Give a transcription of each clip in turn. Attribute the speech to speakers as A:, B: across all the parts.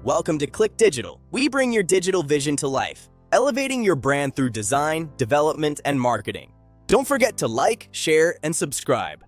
A: Welcome to Click Digital. We bring your digital vision to life, elevating your brand through design, development, and marketing. Don't forget to like, share, and subscribe.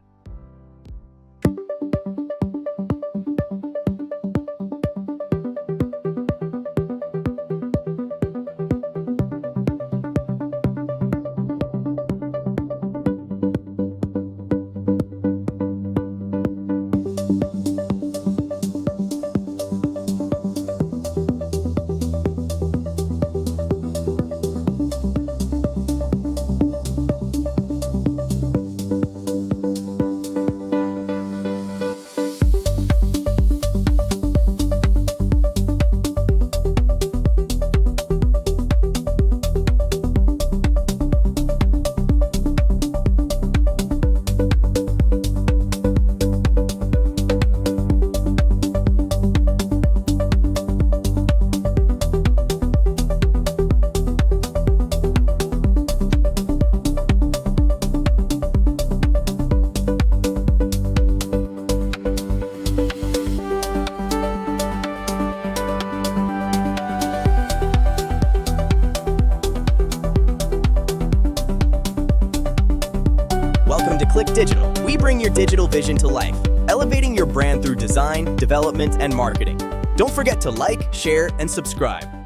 A: Welcome to Click Digital. We bring your digital vision to life, elevating your brand through design, development, and marketing. Don't forget to like, share, and subscribe.